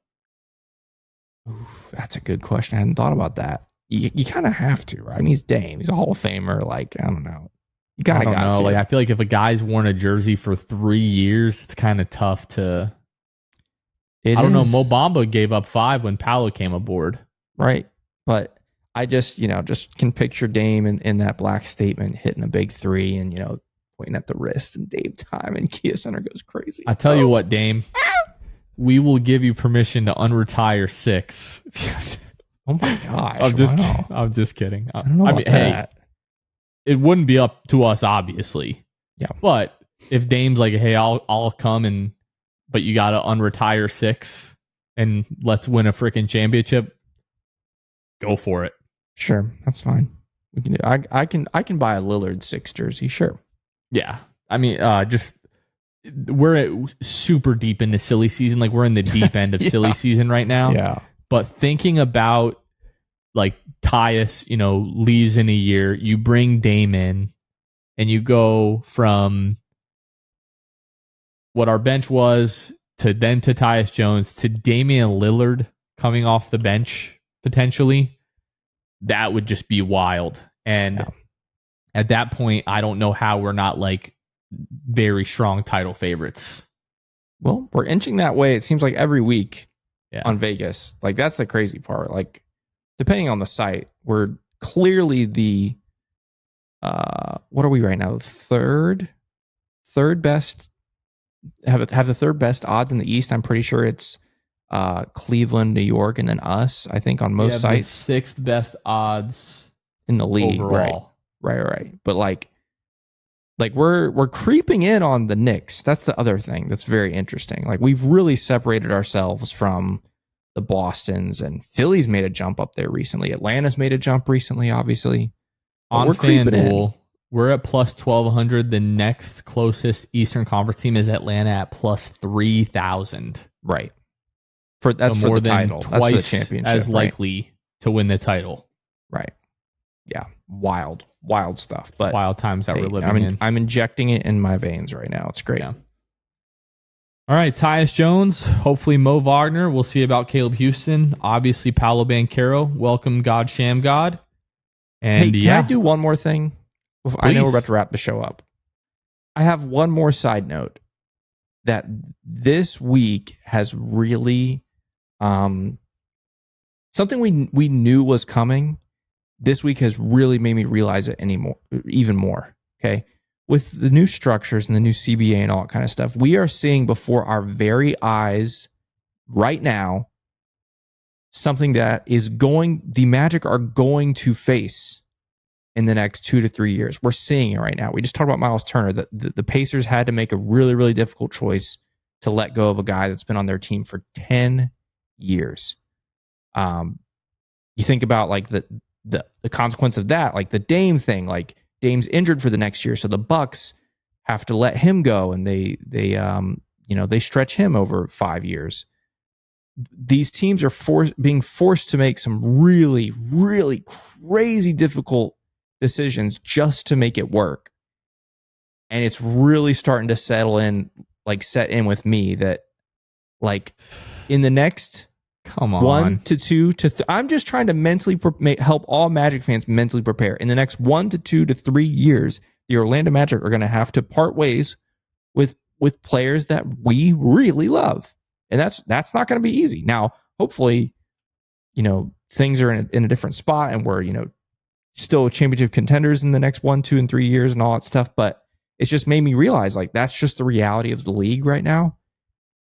Oof, that's a good question. I hadn't thought about that. You kind of have to, right? I mean, he's Dame. He's a Hall of Famer. Like, I don't know. You got to. Like, I feel like if a guy's worn a jersey for 3 years, it's kind of tough to. I don't know. Mo Bamba gave up 5 when Paolo came aboard. Right. But I just can picture Dame in that black statement hitting a big 3 and, pointing at the wrist and Dame time and Kia Center goes crazy. I tell you what, Dame, we will give you permission to unretire 6. Oh my gosh. I'm just kidding. I don't know about that. Hey, it wouldn't be up to us, obviously. Yeah. But if Dame's like, hey, I'll come but you got to unretire 6 and let's win a freaking championship, go for it. Sure. That's fine. We can do. I can buy a Lillard 6 jersey. Sure. Yeah. I mean, we're super deep into silly season. Like, we're in the deep end of silly season right now. Yeah. But thinking about like Tyus, leaves in a year, you bring Dame in and you go from what our bench was to Tyus Jones to Damian Lillard coming off the bench potentially. That would just be wild. And at that point, I don't know how we're not like very strong title favorites. Well, we're inching that way. It seems like every week on Vegas. Like, that's the crazy part. Like, depending on the site, we're clearly the what are we right now? Third best. Have the third best odds in the East. I'm pretty sure it's Cleveland, New York, and then us. I think on most sites, the sixth best odds in the league overall. Right. But like we're creeping in on the Knicks. That's the other thing that's very interesting. Like we've really separated ourselves from the Bostons, and Philly's made a jump up there recently. Atlanta's made a jump recently, obviously. But on FanDuel, we're at plus 1,200. The next closest Eastern Conference team is Atlanta at plus 3,000. Right. That's so for the title. That's for the championship. As likely to win the title. Right. Yeah. Wild stuff. But wild times that we're living in. I'm injecting it in my veins right now. It's great. Yeah. All right, Tyus Jones. Hopefully Moe Wagner. We'll see about Caleb Houston. Obviously, Paolo Banchero. Welcome, God Shammgod. And hey, can I do one more thing? Please. I know we're about to wrap the show up. I have one more side note that this week has really something we knew was coming. This week has really made me realize it even more. Okay. With the new structures and the new CBA and all that kind of stuff, we are seeing before our very eyes right now something that the Magic are going to face in the next 2 to 3 years. We're seeing it right now. We just talked about Miles Turner. The Pacers had to make a really, really difficult choice to let go of a guy that's been on their team for 10 years. You think about like the consequence of that, like the Dame thing, like Dame's injured for the next year, so the Bucks have to let him go, and they stretch him over 5 years. These teams are being forced to make some really, really crazy difficult decisions just to make it work. And it's really starting to set in with me that like in the next Come on. 1 to 2 to I'm just trying to mentally help all Magic fans mentally prepare. In the next 1 to 2 to 3 years, the Orlando Magic are going to have to part ways with players that we really love. And that's not going to be easy. Now, hopefully, things are in a different spot and we're, still championship contenders in the next 1, 2, and 3 years and all that stuff. But it's just made me realize like that's just the reality of the league right now.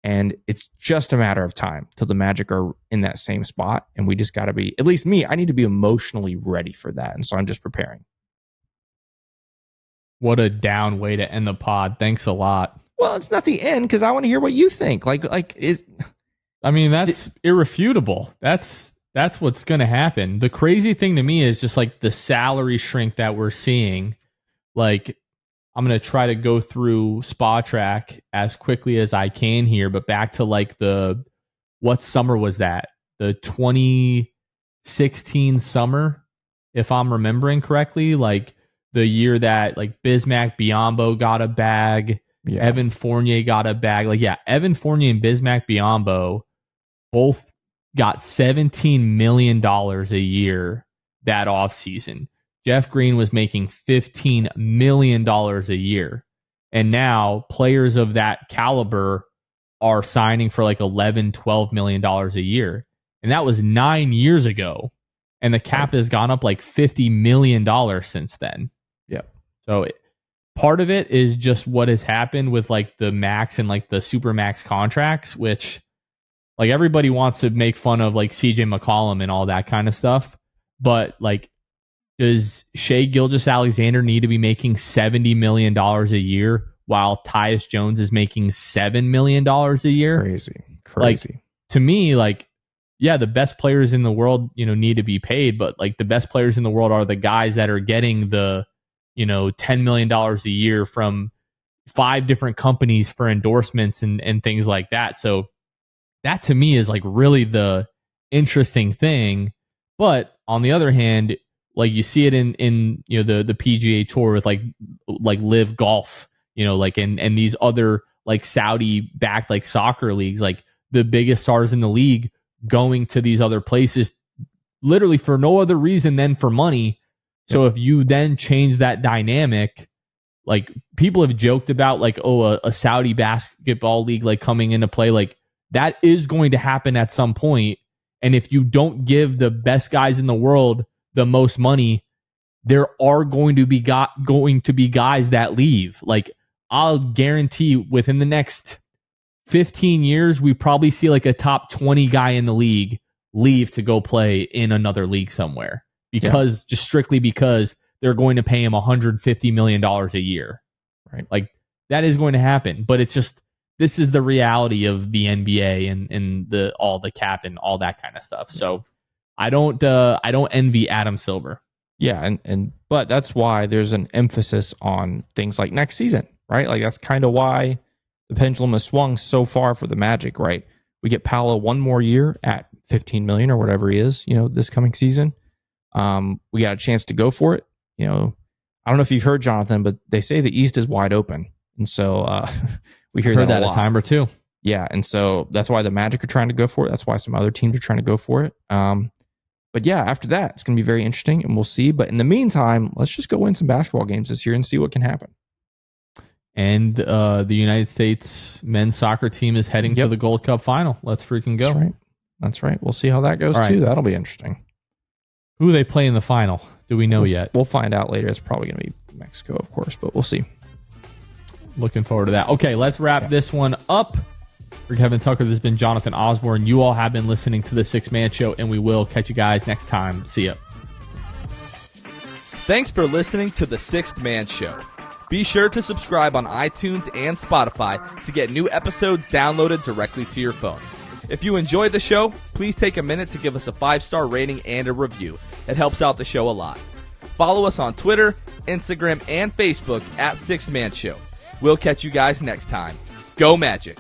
And it's just a matter of time till the Magic are in that same spot. And we just got to be, at least me, I need to be emotionally ready for that. And so I'm just preparing. What a down way to end the pod. Thanks a lot. Well, it's not the end because I want to hear what you think. That's irrefutable. That's what's going to happen. The crazy thing to me is just like the salary shrink that we're seeing. Like, I'm going to try to go through Spa Track as quickly as I can here, but back to like what summer was that? The 2016 summer, if I'm remembering correctly, like the year that like Bismack Biyombo got a bag, Evan Fournier got a bag. Like, yeah, Evan Fournier and Bismack Biyombo both got $17 million a year that offseason. Jeff Green was making $15 million a year. And now players of that caliber are signing for like $11, $12 million a year. And that was 9 years ago. And the cap has gone up like $50 million since then. Yeah. So part of it is just what has happened with like the max and like the super max contracts, which like everybody wants to make fun of like CJ McCollum and all that kind of stuff. But like, does Shai Gilgeous-Alexander need to be making $70 million a year while Tyus Jones is making $7 million a year? Crazy. Like, to me, like, yeah, the best players in the world, need to be paid, but like the best players in the world are the guys that are getting the, $10 million a year from 5 different companies for endorsements and things like that. So that to me is like really the interesting thing. But on the other hand, like you see it in the PGA Tour with like Live Golf, and these other like Saudi backed like soccer leagues, like the biggest stars in the league going to these other places literally for no other reason than for money. So if you then change that dynamic, like people have joked about like, a Saudi basketball league like coming into play, like that is going to happen at some point. And if you don't give the best guys in the world the most money, there are going to be guys that leave. Like, I'll guarantee within the next 15 years, we probably see like a top 20 guy in the league leave to go play in another league somewhere just strictly because they're going to pay him $150 million a year. Right. Like, that is going to happen, but it's just, this is the reality of the NBA and all the cap and all that kind of stuff. So I don't envy Adam Silver. Yeah. But that's why there's an emphasis on things like next season, right? Like, that's kind of why the pendulum has swung so far for the Magic, right? We get Paolo one more year at $15 million or whatever he is, this coming season. We got a chance to go for it. I don't know if you've heard, Jonathan, but they say the East is wide open. And so we hear that a time or two. Yeah. And so that's why the Magic are trying to go for it. That's why some other teams are trying to go for it. But yeah, after that, it's going to be very interesting and we'll see. But in the meantime, let's just go win some basketball games this year and see what can happen. And the United States men's soccer team is heading to the Gold Cup final. Let's freaking go. That's right. We'll see how that goes too. That'll be interesting. Who they play in the final? Do we know yet? We'll find out later. It's probably going to be Mexico, of course, but we'll see. Looking forward to that. Okay, let's wrap this one up. For Kevin Tucker, this has been Jonathan Osborne. You all have been listening to the Sixth Man Show, and we will catch you guys next time. See ya. Thanks for listening to the Sixth Man Show. Be sure to subscribe on iTunes and Spotify to get new episodes downloaded directly to your phone. If you enjoyed the show, please take a minute to give us a 5-star rating and a review. It helps out the show a lot. Follow us on Twitter, Instagram, and Facebook at Sixth Man Show. We'll catch you guys next time. Go Magic!